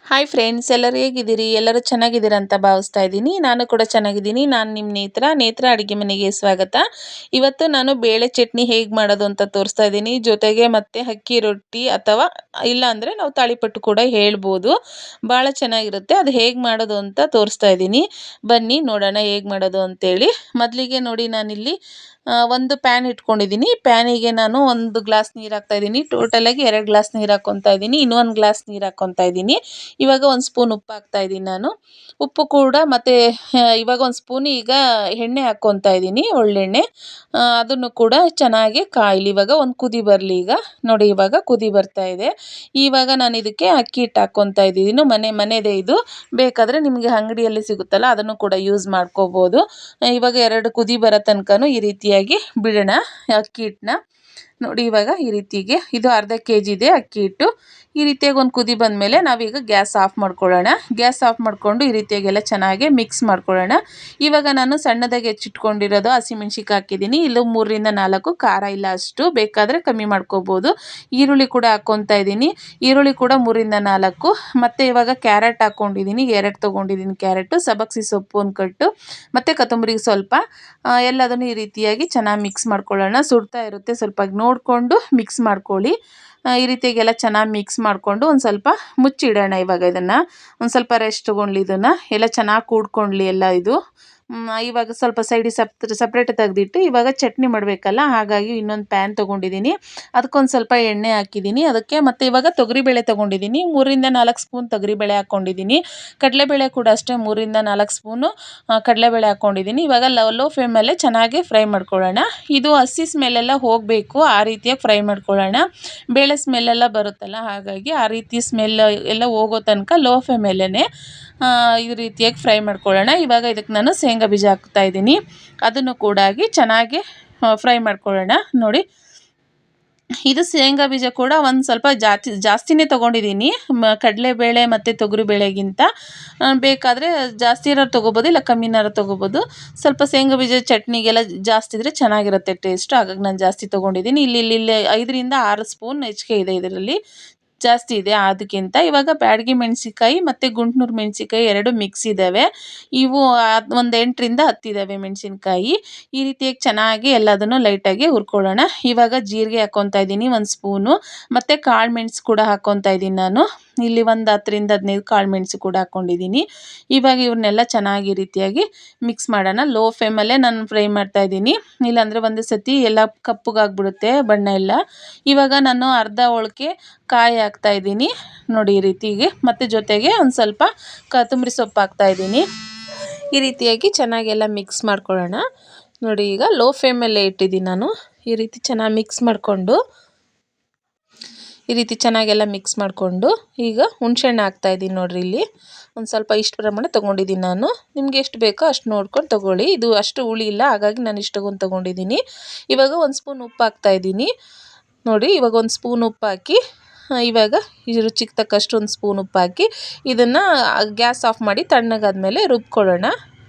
Hi friends, ಎಲ್ಲರೂ ಹೇಗಿದ್ದೀರಿ? ಎಲ್ಲರೂ ಚೆನ್ನಾಗಿದ್ದೀರಾ ಅಂತ ಭಾವಿಸ್ತಾ ಇದ್ದೀನಿ. ನಾನು ಕೂಡ ಚೆನ್ನಾಗಿದ್ದೀನಿ. ನಾನು ನಿಮ್ಮ ನೇತ್ರ ಅಡುಗೆ ಮನೆಗೆ ಸ್ವಾಗತ. ಇವತ್ತು ನಾನು ಬೇಳೆ ಚಟ್ನಿ ಹೇಗೆ ಮಾಡೋದು ಅಂತ ತೋರಿಸ್ತಾ ಇದ್ದೀನಿ. ಜೊತೆಗೆ ಮತ್ತೆ ಅಕ್ಕಿ ರೊಟ್ಟಿ ಅಥವಾ ಇಲ್ಲ ಅಂದರೆ ನಾವು ತಾಳಿಪಟ್ಟು ಕೂಡ ಹೇಳ್ಬೋದು. ಭಾಳ ಚೆನ್ನಾಗಿರುತ್ತೆ. ಅದು ಹೇಗೆ ಮಾಡೋದು ಅಂತ ತೋರಿಸ್ತಾ ಇದ್ದೀನಿ. ಬನ್ನಿ ನೋಡೋಣ ಹೇಗೆ ಮಾಡೋದು ಅಂತೇಳಿ. ಮೊದಲಿಗೆ ನೋಡಿ, ನಾನಿಲ್ಲಿ ಒಂದು ಪ್ಯಾನ್ ಇಟ್ಕೊಂಡಿದ್ದೀನಿ. ಪ್ಯಾನಿಗೆ ನಾನು 1 ಗ್ಲಾಸ್ ನೀರು ಹಾಕ್ತಾ ಇದ್ದೀನಿ. ಟೋಟಲಾಗಿ 2 ಗ್ಲಾಸ್ ನೀರು ಹಾಕ್ಕೊತಾ ಇದ್ದೀನಿ. ಇನ್ನೂ 1 ಗ್ಲಾಸ್ ನೀರು ಹಾಕ್ಕೊತಾ ಇದ್ದೀನಿ. ಇವಾಗ 1 ಸ್ಪೂನ್ ಉಪ್ಪು ಹಾಕ್ತಾ ಇದ್ದೀನಿ ನಾನು. ಉಪ್ಪು ಕೂಡ ಮತ್ತೆ ಇವಾಗ 1 ಸ್ಪೂನ್ ಈಗ ಎಣ್ಣೆ ಹಾಕ್ಕೊತಾ ಇದ್ದೀನಿ, ಒಳ್ಳೆಣ್ಣೆ. ಅದನ್ನು ಕೂಡ ಚೆನ್ನಾಗಿ ಕಾಯಲಿ. ಇವಾಗ ಒಂದು ಕುದಿ ಬರಲಿ. ಈಗ ನೋಡಿ, ಇವಾಗ ಕುದಿ ಬರ್ತಾ ಇದೆ. ಇವಾಗ ನಾನು ಇದಕ್ಕೆ ಅಕ್ಕಿ ಹಿಟ್ಟು ಹಾಕ್ಕೊತಾ ಇದ್ದೀನಿ. ಮನೆದೇ ಇದು. ಬೇಕಾದರೆ ನಿಮಗೆ ಅಂಗಡಿಯಲ್ಲಿ ಸಿಗುತ್ತಲ್ಲ, ಅದನ್ನು ಕೂಡ ಯೂಸ್ ಮಾಡ್ಕೋಬೋದು. ಇವಾಗ 2 ಕುದಿ ಬರೋ ತನಕನೂ ಈ ರೀತಿಯಾಗಿ ಬಿಡೋಣ ಅಕ್ಕಿ ಹಿಟ್ಟನ್ನ. ನೋಡಿ, ಇವಾಗ ಈ ರೀತಿಗೆ ಇದು ಅರ್ಧ ಕೆಜಿ ಇದೆ ಅಕ್ಕಿ ಹಿಟ್ಟು. ಈ ರೀತಿಯಾಗಿ ಒಂದು ಕುದಿ ಬಂದಮೇಲೆ ನಾವೀಗ ಗ್ಯಾಸ್ ಆಫ್ ಮಾಡ್ಕೊಳ್ಳೋಣ. ಗ್ಯಾಸ್ ಆಫ್ ಮಾಡಿಕೊಂಡು ಈ ರೀತಿಯಾಗೆಲ್ಲ ಚೆನ್ನಾಗಿ ಮಿಕ್ಸ್ ಮಾಡ್ಕೊಳ್ಳೋಣ. ಇವಾಗ ನಾನು ಸಣ್ಣದಾಗಿ ಹೆಚ್ಚಿಟ್ಕೊಂಡಿರೋದು ಹಸಿಮೆಣ್ಸಿಕಾಯಿ ಹಾಕಿದ್ದೀನಿ. ಇಲ್ಲೂ 3ರಿಂದ 4 ಖಾರ ಇಲ್ಲ ಅಷ್ಟು, ಬೇಕಾದರೆ ಕಮ್ಮಿ ಮಾಡ್ಕೋಬೋದು. ಈರುಳ್ಳಿ ಕೂಡ ಹಾಕ್ಕೊತಾ ಇದ್ದೀನಿ. ಈರುಳ್ಳಿ ಕೂಡ 3ರಿಂದ 4. ಮತ್ತು ಇವಾಗ ಕ್ಯಾರೆಟ್ ಹಾಕ್ಕೊಂಡಿದ್ದೀನಿ, 2 ತೊಗೊಂಡಿದ್ದೀನಿ ಕ್ಯಾರೆಟು. ಸಬ್ಬಕ್ಸಿ ಸೊಪ್ಪು 1 ಕಟ್ಟು, ಮತ್ತು ಕೊತ್ತಂಬರಿ ಸ್ವಲ್ಪ. ಎಲ್ಲದನ್ನು ಈ ರೀತಿಯಾಗಿ ಚೆನ್ನಾಗಿ ಮಿಕ್ಸ್ ಮಾಡ್ಕೊಳ್ಳೋಣ. ಸುಡ್ತಾ ಇರುತ್ತೆ, ಸ್ವಲ್ಪ ನೋಡಿಕೊಂಡು ಮಿಕ್ಸ್ ಮಾಡ್ಕೊಳ್ಳಿ. ಈ ರೀತಿಯಾಗೆಲ್ಲ ಚೆನ್ನಾಗಿ ಮಿಕ್ಸ್ ಮಾಡಿಕೊಂಡು ಒಂದು ಸ್ವಲ್ಪ ಮುಚ್ಚಿಡೋಣ. ಇವಾಗ ಇದನ್ನು ಒಂದು ಸ್ವಲ್ಪ ರೆಸ್ಟ್ ತೊಗೊಳ್ಳಿ. ಇದನ್ನು ಎಲ್ಲ ಚೆನ್ನಾಗಿ ಕೂಡ್ಕೊಳ್ಳಿ ಎಲ್ಲ ಇದು. ಇವಾಗ ಸ್ವಲ್ಪ ಸೈಡಿಗೆ ಸಪ್ರೇಟ್ ತೆಗೆದಿಟ್ಟು ಇವಾಗ ಚಟ್ನಿ ಮಾಡಬೇಕಲ್ಲ, ಹಾಗಾಗಿ ಇನ್ನೊಂದು ಪ್ಯಾನ್ ತೊಗೊಂಡಿದ್ದೀನಿ. ಅದಕ್ಕೊಂದು ಸ್ವಲ್ಪ ಎಣ್ಣೆ ಹಾಕಿದ್ದೀನಿ. ಅದಕ್ಕೆ ಮತ್ತು ಇವಾಗ ತೊಗರಿಬೇಳೆ ತೊಗೊಂಡಿದ್ದೀನಿ. 3ರಿಂದ 4 ಸ್ಪೂನ್ ತೊಗರಿಬೇಳೆ ಹಾಕ್ಕೊಂಡಿದ್ದೀನಿ. ಕಡಲೆಬೇಳೆ ಕೂಡ ಅಷ್ಟೇ, 3ರಿಂದ 4 ಸ್ಪೂನು ಕಡಲೆಬೇಳೆ ಹಾಕ್ಕೊಂಡಿದ್ದೀನಿ. ಇವಾಗ ಲೋ ಫ್ಲೇಮಲ್ಲೇ ಚೆನ್ನಾಗಿ ಫ್ರೈ ಮಾಡ್ಕೊಳ್ಳೋಣ. ಇದು ಹಸಿ ಸ್ಮೆಲ್ಲೆಲ್ಲ ಹೋಗಬೇಕು, ಆ ರೀತಿಯಾಗಿ ಫ್ರೈ ಮಾಡ್ಕೊಳ್ಳೋಣ. ಬೇಳೆ ಸ್ಮೆಲ್ಲೆಲ್ಲ ಬರುತ್ತಲ್ಲ, ಹಾಗಾಗಿ ಆ ರೀತಿ ಸ್ಮೆಲ್ ಎಲ್ಲ ಹೋಗೋ ತನಕ ಲೋ ಫ್ಲೇಮಲ್ಲೇ ಈ ರೀತಿಯಾಗಿ ಫ್ರೈ ಮಾಡ್ಕೊಳ್ಳೋಣ. ಇವಾಗ ಇದಕ್ಕೆ ನಾನು ಶೇಂಗಾ ಬೀಜ ಹಾಕ್ತಾ ಇದ್ದೀನಿ. ಅದನ್ನು ಕೂಡ ಚೆನ್ನಾಗಿ ಫ್ರೈ ಮಾಡ್ಕೊಳ್ಳೋಣ. ನೋಡಿ, ಇದು ಶೇಂಗಾ ಬೀಜ ಕೂಡ ಒಂದು ಸ್ವಲ್ಪ ಜಾಸ್ತಿನೇ ತೊಗೊಂಡಿದ್ದೀನಿ, ಕಡಲೆಬೇಳೆ ಮತ್ತು ತೊಗರಿಬೇಳೆಗಿಂತ. ಬೇಕಾದರೆ ಜಾಸ್ತಿ ಇರೋರು ತೊಗೋಬೋದು, ಇಲ್ಲ ಕಮ್ಮಿನಾರು ತೊಗೋಬೋದು. ಸ್ವಲ್ಪ ಶೇಂಗಾ ಬೀಜ ಚಟ್ನಿಗೆಲ್ಲ ಜಾಸ್ತಿ ಇದ್ದರೆ ಚೆನ್ನಾಗಿರುತ್ತೆ ಟೇಸ್ಟು, ಹಾಗಾಗಿ ನಾನು ಜಾಸ್ತಿ ತೊಗೊಂಡಿದ್ದೀನಿ. ಇಲ್ಲಿ 5ರಿಂದ 6 ಸ್ಪೂನ್ ಹೆಚ್ಚಿಗೆ ಇದೆ, ಇದರಲ್ಲಿ ಜಾಸ್ತಿ ಇದೆ ಅದಕ್ಕಿಂತ. ಇವಾಗ ಬ್ಯಾಡಗಿ ಮೆಣಸಿಕಾಯಿ ಮತ್ತು ಗುಂಟ್ನೂರು ಮೆಣಸಿಕಾಯಿ 2 ಮಿಕ್ಸ್ ಇದ್ದಾವೆ. ಇವು ಒಂದು 8ರಿಂದ 10 ಇದ್ದಾವೆ ಮೆಣಸಿನ್ಕಾಯಿ. ಈ ರೀತಿಯಾಗಿ ಚೆನ್ನಾಗಿ ಎಲ್ಲದನ್ನು ಲೈಟಾಗಿ ಹುರ್ಕೊಳ್ಳೋಣ. ಇವಾಗ ಜೀರಿಗೆ ಹಾಕ್ಕೊತಾ ಇದ್ದೀನಿ 1 ಸ್ಪೂನು, ಮತ್ತು ಕಾಳು ಮೆಣಸು ಕೂಡ ಹಾಕ್ಕೊತಾ ಇದ್ದೀನಿ ನಾನು. ಇಲ್ಲಿ ಒಂದು 10ರಿಂದ 15 ಕಾಳು ಮೆಣಸು ಕೂಡ ಹಾಕ್ಕೊಂಡಿದ್ದೀನಿ. ಇವಾಗ ಇವನ್ನೆಲ್ಲ ಚೆನ್ನಾಗಿ ಈ ರೀತಿಯಾಗಿ ಮಿಕ್ಸ್ ಮಾಡೋಣ. ಲೋ ಫ್ಲೇಮಲ್ಲೇ ನಾನು ಫ್ರೈ ಮಾಡ್ತಾ ಇದ್ದೀನಿ, ಇಲ್ಲಾಂದರೆ ಒಂದು ಸತಿ ಎಲ್ಲ ಕಪ್ಪಗಾಗ್ಬಿಡುತ್ತೆ ಬಣ್ಣ ಎಲ್ಲ. ಇವಾಗ ನಾನು ಅರ್ಧ ಹೋಳಿಗೆ ಕಾಯಿ ಹಾಕ್ತಾ ಇದ್ದೀನಿ ನೋಡಿ, ಈ ರೀತಿಗೆ. ಮತ್ತು ಜೊತೆಗೆ ಒಂದು ಸ್ವಲ್ಪ ಕೊತ್ತಂಬರಿ ಸೊಪ್ಪು ಹಾಕ್ತಾ ಇದ್ದೀನಿ. ಈ ರೀತಿಯಾಗಿ ಚೆನ್ನಾಗೆಲ್ಲ ಮಿಕ್ಸ್ ಮಾಡ್ಕೊಳ್ಳೋಣ. ನೋಡಿ, ಈಗ ಲೋ ಫ್ಲೇಮಲ್ಲೇ ಇಟ್ಟಿದ್ದೀನಿ ನಾನು. ಈ ರೀತಿ ಚೆನ್ನಾಗಿ ಮಿಕ್ಸ್ ಮಾಡಿಕೊಂಡು, ಈ ರೀತಿ ಚೆನ್ನಾಗೆಲ್ಲ ಮಿಕ್ಸ್ ಮಾಡಿಕೊಂಡು ಈಗ ಹುಣಸೆಹಣ್ಣು ಹಾಕ್ತಾಯಿದ್ದೀನಿ. ನೋಡಿರಿ, ಇಲ್ಲಿ ಒಂದು ಸ್ವಲ್ಪ ಇಷ್ಟು ಪ್ರಮಾಣ ತೊಗೊಂಡಿದ್ದೀನಿ ನಾನು. ನಿಮಗೆ ಎಷ್ಟು ಬೇಕೋ ಅಷ್ಟು ನೋಡ್ಕೊಂಡು ತೊಗೊಳ್ಳಿ. ಇದು ಅಷ್ಟು ಹುಳಿ ಇಲ್ಲ, ಹಾಗಾಗಿ ನಾನು ಇಷ್ಟೊಂದು ತೊಗೊಂಡಿದ್ದೀನಿ. ಇವಾಗ 1 ಸ್ಪೂನ್ ಉಪ್ಪು ಹಾಕ್ತಾಯಿದ್ದೀನಿ. ನೋಡಿ, ಇವಾಗ 1 ಸ್ಪೂನ್ ಉಪ್ಪು ಹಾಕಿ, ಇವಾಗ ಈ ರುಚಿಗೆ ತಕ್ಕಷ್ಟು 1 ಸ್ಪೂನ್ ಉಪ್ಪು ಹಾಕಿ ಇದನ್ನು ಗ್ಯಾಸ್ ಆಫ್ ಮಾಡಿ ತಣ್ಣಗಾದ್ಮೇಲೆ ರುಬ್ಕೊಳ್ಳೋಣ.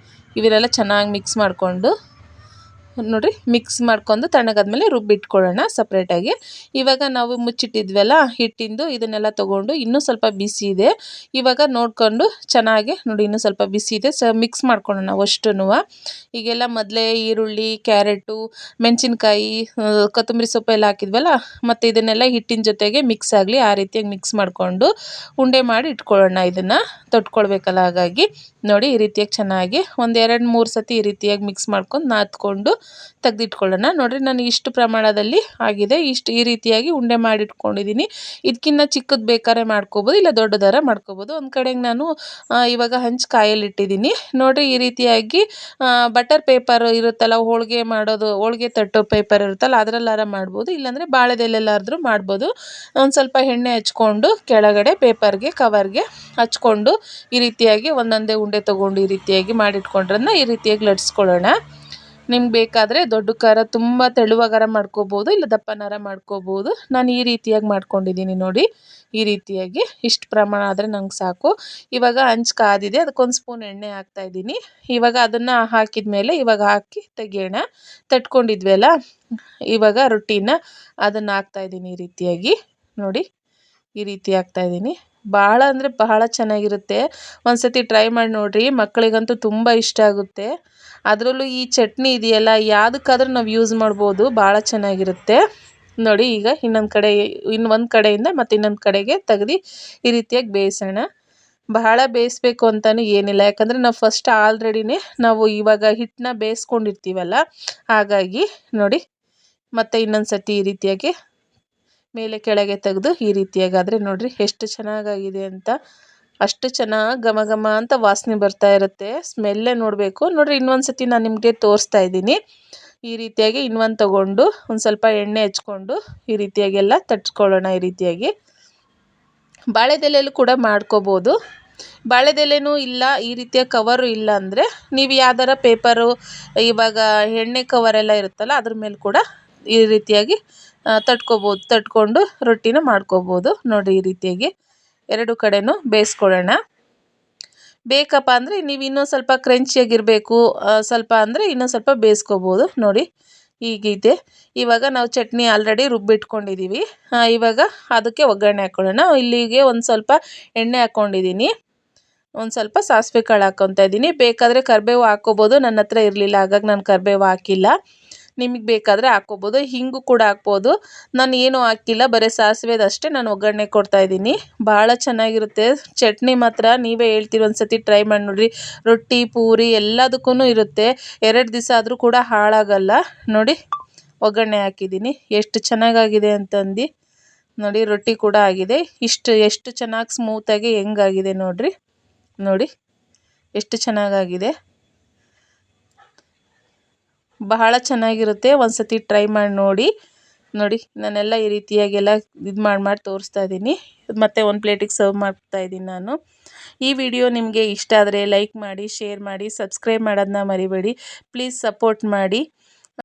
ಇವನ್ನೆಲ್ಲ ಚೆನ್ನಾಗಿ ಮಿಕ್ಸ್ ಮಾಡಿಕೊಂಡು, ನೋಡಿ, ಮಿಕ್ಸ್ ಮಾಡ್ಕೊಂಡು ತಣ್ಣಗಾದ್ಮೇಲೆ ರುಬ್ಬಿಟ್ಕೊಳ್ಳೋಣ ಸಪ್ರೇಟಾಗಿ. ಇವಾಗ ನಾವು ಮುಚ್ಚಿಟ್ಟಿದ್ವಲ್ಲ ಹಿಟ್ಟಿಂದು, ಇದನ್ನೆಲ್ಲ ತೊಗೊಂಡು ಇನ್ನೂ ಸ್ವಲ್ಪ ಬಿಸಿ ಇದೆ. ಇವಾಗ ನೋಡಿಕೊಂಡು ಚೆನ್ನಾಗಿ ನೋಡಿ, ಇನ್ನೂ ಸ್ವಲ್ಪ ಬಿಸಿ ಇದೆ, ಮಿಕ್ಸ್ ಮಾಡ್ಕೊಳ್ಳೋಣ ಅಷ್ಟುನು. ಈಗೆಲ್ಲ ಮೊದಲೇ ಈರುಳ್ಳಿ, ಕ್ಯಾರೆಟು, ಮೆಣಸಿನ್ಕಾಯಿ, ಕೊತ್ತಂಬರಿ ಸೊಪ್ಪು ಎಲ್ಲ ಹಾಕಿದ್ವಲ್ಲ, ಮತ್ತು ಇದನ್ನೆಲ್ಲ ಹಿಟ್ಟಿನ ಜೊತೆಗೆ ಮಿಕ್ಸ್ ಆಗಲಿ ಆ ರೀತಿಯಾಗಿ ಮಿಕ್ಸ್ ಮಾಡಿಕೊಂಡು ಉಂಡೆ ಮಾಡಿ ಇಟ್ಕೊಳ್ಳೋಣ. ಇದನ್ನು ತೊಟ್ಕೊಳ್ಬೇಕಲ್ಲ, ಹಾಗಾಗಿ ನೋಡಿ ಈ ರೀತಿಯಾಗಿ ಚೆನ್ನಾಗಿ ಒಂದು 2-3 ಸತಿ ಈ ರೀತಿಯಾಗಿ ಮಿಕ್ಸ್ ಮಾಡ್ಕೊಂಡು ನಾದ್ಕೊಂಡು ತೆಗೆದಿಟ್ಕೊಳ್ಳೋಣ. ನೋಡಿರಿ, ನಾನು ಇಷ್ಟು ಪ್ರಮಾಣದಲ್ಲಿ ಆಗಿದೆ. ಈ ರೀತಿಯಾಗಿ ಉಂಡೆ ಮಾಡಿಟ್ಕೊಂಡಿದ್ದೀನಿ. ಇದಕ್ಕಿಂತ ಚಿಕ್ಕದು ಬೇಕಾದ್ರೆ ಮಾಡ್ಕೋಬೋದು, ಇಲ್ಲ ದೊಡ್ಡದಾರ ಮಾಡ್ಕೋಬೋದು. ಒಂದು ಕಡೆಗೆ ನಾನು ಇವಾಗ ಹಂಚು ಕಾಯಲ್ಲಿ ಇಟ್ಟಿದ್ದೀನಿ. ನೋಡಿರಿ, ಈ ರೀತಿಯಾಗಿ ಬಟರ್ ಪೇಪರ್ ಇರುತ್ತಲ್ಲ, ಹೋಳಿಗೆ ಮಾಡೋದು, ಹೋಳಿಗೆ ತಟ್ಟೋ ಪೇಪರ್ ಇರುತ್ತಲ್ಲ, ಅದರಲ್ಲಾರ ಮಾಡ್ಬೋದು, ಇಲ್ಲಾಂದರೆ ಬಾಳೆದೆಲೆಲ್ಲಾದ್ರೂ ಮಾಡ್ಬೋದು. ಒಂದು ಸ್ವಲ್ಪ ಎಣ್ಣೆ ಹಚ್ಕೊಂಡು ಕೆಳಗಡೆ ಪೇಪರ್ಗೆ, ಕವರ್ಗೆ ಹಚ್ಕೊಂಡು ಈ ರೀತಿಯಾಗಿ ಒಂದೊಂದೇ ಉಂಡೆ ತೊಗೊಂಡು ಈ ರೀತಿಯಾಗಿ ಮಾಡಿಟ್ಕೊಂಡ್ರನ್ನ ಈ ರೀತಿಯಾಗಿ ಲಟ್ಸ್ಕೊಳ್ಳೋಣ. ನಿಮ್ಗೆ ಬೇಕಾದರೆ ದೊಡ್ಡ ಖಾರ ತುಂಬ ತೆಳುವಾಗಾರ ಮಾಡ್ಕೋಬೋದು, ಇಲ್ಲ ದಪ್ಪನಾರ ಮಾಡ್ಕೋಬೋದು. ನಾನು ಈ ರೀತಿಯಾಗಿ ಮಾಡ್ಕೊಂಡಿದ್ದೀನಿ ನೋಡಿ. ಈ ರೀತಿಯಾಗಿ ಇಷ್ಟು ಪ್ರಮಾಣ ಆದರೆ ನಂಗೆ ಸಾಕು. ಇವಾಗ ಹಂಚು ಕಾದಿದೆ, ಅದಕ್ಕೊಂದು ಸ್ಪೂನ್ ಎಣ್ಣೆ ಹಾಕ್ತಾಯಿದ್ದೀನಿ. ಇವಾಗ ಅದನ್ನು ಹಾಕಿದ ಮೇಲೆ ಇವಾಗ ಹಾಕಿ ತೆಗಿಯೋಣ. ತಟ್ಕೊಂಡಿದ್ವಲ್ಲ ಇವಾಗ ರೊಟ್ಟಿನ, ಅದನ್ನು ಹಾಕ್ತಾಯಿದ್ದೀನಿ ಈ ರೀತಿಯಾಗಿ. ನೋಡಿ, ಈ ರೀತಿ ಹಾಕ್ತಾಯಿದ್ದೀನಿ. ಭಾಳ ಅಂದರೆ ಬಹಳ ಚೆನ್ನಾಗಿರುತ್ತೆ. ಒಂದು ಸತಿ ಟ್ರೈ ಮಾಡಿ ನೋಡಿರಿ, ಮಕ್ಕಳಿಗಂತೂ ತುಂಬ ಇಷ್ಟ ಆಗುತ್ತೆ. ಅದರಲ್ಲೂ ಈ ಚಟ್ನಿ ಇದೆಯಲ್ಲ, ಯಾವುದಕ್ಕಾದ್ರೂ ನಾವು ಯೂಸ್ ಮಾಡ್ಬೋದು, ಭಾಳ ಚೆನ್ನಾಗಿರುತ್ತೆ. ನೋಡಿ ಈಗ ಇನ್ನೊಂದು ಕಡೆ, ಒಂದು ಕಡೆಯಿಂದ ಮತ್ತು ಇನ್ನೊಂದು ಕಡೆಗೆ ತೆಗ್ದು ಈ ರೀತಿಯಾಗಿ ಬೇಯಿಸೋಣ. ಬಹಳ ಬೇಯಿಸ್ಬೇಕು ಅಂತಲೂ ಏನಿಲ್ಲ, ಯಾಕಂದರೆ ನಾವು ಫಸ್ಟ್ ಆಲ್ರೆಡಿನೇ ನಾವು ಇವಾಗ ಹಿಟ್ಟನ್ನ ಬೇಯಿಸ್ಕೊಂಡಿರ್ತೀವಲ್ಲ, ಹಾಗಾಗಿ ನೋಡಿ ಮತ್ತೆ ಇನ್ನೊಂದು ಸತಿ ಈ ರೀತಿಯಾಗಿ ಮೇಲೆ ಕೆಳಗೆ ತೆಗೆದು ಈ ರೀತಿಯಾಗಾದರೆ ನೋಡಿರಿ ಎಷ್ಟು ಚೆನ್ನಾಗಾಗಿದೆ ಅಂತ. ಅಷ್ಟು ಚೆನ್ನಾಗಿ ಘಮ ಘಮ ಅಂತ ವಾಸನೆ ಬರ್ತಾ ಇರುತ್ತೆ. ಸ್ಮೆಲ್ಲೇ ನೋಡಬೇಕು. ನೋಡಿರಿ ಇನ್ನೊಂದು ಸತಿ ನಾನು ನಿಮಗೆ ತೋರಿಸ್ತಾ ಇದ್ದೀನಿ. ಈ ರೀತಿಯಾಗಿ ಇನ್ನೊಂದು ತೊಗೊಂಡು ಒಂದು ಸ್ವಲ್ಪ ಎಣ್ಣೆ ಹಚ್ಕೊಂಡು ಈ ರೀತಿಯಾಗೆಲ್ಲ ತಟ್ಕೊಳ್ಳೋಣ. ಈ ರೀತಿಯಾಗಿ ಬಾಳೆದೆಲೆಯಲ್ಲೂ ಕೂಡ ಮಾಡ್ಕೋಬೋದು. ಬಾಳೆದೆಲೆನೂ ಇಲ್ಲ, ಈ ರೀತಿಯ ಕವರು ಇಲ್ಲ ಅಂದರೆ ನೀವು ಯಾವ್ದಾರ ಪೇಪರು, ಇವಾಗ ಎಣ್ಣೆ ಕವರೆಲ್ಲ ಇರುತ್ತಲ್ಲ ಅದ್ರ ಮೇಲೆ ಕೂಡ ಈ ರೀತಿಯಾಗಿ ತಟ್ಕೊಂಡು ರೊಟ್ಟಿನ ಮಾಡ್ಕೋಬೋದು. ನೋಡಿ ಈ ರೀತಿಯಾಗಿ ಎರಡು ಕಡೆನೂ ಬೇಯಿಸ್ಕೊಳ್ಳೋಣ. ಬೇಕಪ್ಪ ಅಂದರೆ ನೀವು ಇನ್ನೂ ಸ್ವಲ್ಪ ಕ್ರಂಚಿಯಾಗಿರಬೇಕು ಸ್ವಲ್ಪ ಅಂದರೆ ಇನ್ನೂ ಸ್ವಲ್ಪ ಬೇಯಿಸ್ಕೋಬೋದು. ನೋಡಿ ಹೀಗಿದೆ. ಇವಾಗ ನಾವು ಚಟ್ನಿ ಆಲ್ರೆಡಿ ರುಬ್ಬಿಟ್ಕೊಂಡಿದ್ದೀವಿ. ಇವಾಗ ಅದಕ್ಕೆ ಒಗ್ಗರಣೆ ಹಾಕ್ಕೊಳ್ಳೋಣ. ಇಲ್ಲಿಗೆ ಒಂದು ಸ್ವಲ್ಪ ಎಣ್ಣೆ ಹಾಕ್ಕೊಂಡಿದ್ದೀನಿ, ಒಂದು ಸ್ವಲ್ಪ ಸಾಸಿವೆ ಕಾಳು ಹಾಕ್ಕೊತಾ ಇದ್ದೀನಿ. ಬೇಕಾದರೆ ಕರಿಬೇವು ಹಾಕ್ಕೋಬೋದು. ನನ್ನ ಹತ್ರ ಇರಲಿಲ್ಲ, ಹಾಗಾಗಿ ನಾನು ಕರಿಬೇವು ಹಾಕಿಲ್ಲ. ನಿಮಗೆ ಬೇಕಾದರೆ ಹಾಕ್ಕೋಬೋದು. ಹಿಂಗು ಕೂಡ ಹಾಕ್ಬೋದು. ನಾನು ಏನೂ ಹಾಕಿಲ್ಲ, ಬರೀ ಸಾಸಿವೆದಷ್ಟೇ ನಾನು ಒಗ್ಗರಣೆ ಕೊಡ್ತಾಯಿದ್ದೀನಿ. ಭಾಳ ಚೆನ್ನಾಗಿರುತ್ತೆ ಚಟ್ನಿ ಮಾತ್ರ. ನೀವೇ ಹೇಳ್ತೀರಿ, ಒಂದು ಸತಿ ಟ್ರೈ ಮಾಡಿ ನೋಡಿರಿ. ರೊಟ್ಟಿ ಪೂರಿ ಎಲ್ಲದಕ್ಕೂ ಇರುತ್ತೆ. 2 ದಿವಸ ಆದರೂ ಕೂಡ ಹಾಳಾಗಲ್ಲ. ನೋಡಿ ಒಗ್ಗರಣೆ ಹಾಕಿದ್ದೀನಿ, ಎಷ್ಟು ಚೆನ್ನಾಗಾಗಿದೆ ಅಂತಂದು. ನೋಡಿ ರೊಟ್ಟಿ ಕೂಡ ಆಗಿದೆ. ಎಷ್ಟು ಚೆನ್ನಾಗಿ ಸ್ಮೂತಾಗಿ ಹೆಂಗಾಗಿದೆ ನೋಡಿರಿ. ನೋಡಿ ಎಷ್ಟು ಚೆನ್ನಾಗಾಗಿದೆ, ಬಹಳ ಚೆನ್ನಾಗಿರುತ್ತೆ. ಒಂದು ಸತಿ ಟ್ರೈ ಮಾಡಿ ನೋಡಿ. ನೋಡಿ ನಾನೆಲ್ಲ ಈ ರೀತಿಯಾಗೆಲ್ಲ ಇದು ಮಾಡಿ ತೋರಿಸ್ತಾ ಇದ್ದೀನಿ. ಮತ್ತು ಒಂದು ಪ್ಲೇಟಿಗೆ ಸರ್ವ್ ಮಾಡ್ತಾ ಇದ್ದೀನಿ ನಾನು. ಈ ವಿಡಿಯೋ ನಿಮಗೆ ಇಷ್ಟ ಆದರೆ ಲೈಕ್ ಮಾಡಿ, ಶೇರ್ ಮಾಡಿ, ಸಬ್ಸ್ಕ್ರೈಬ್ ಮಾಡೋದನ್ನ ಮರಿಬೇಡಿ. ಪ್ಲೀಸ್ ಸಪೋರ್ಟ್ ಮಾಡಿ.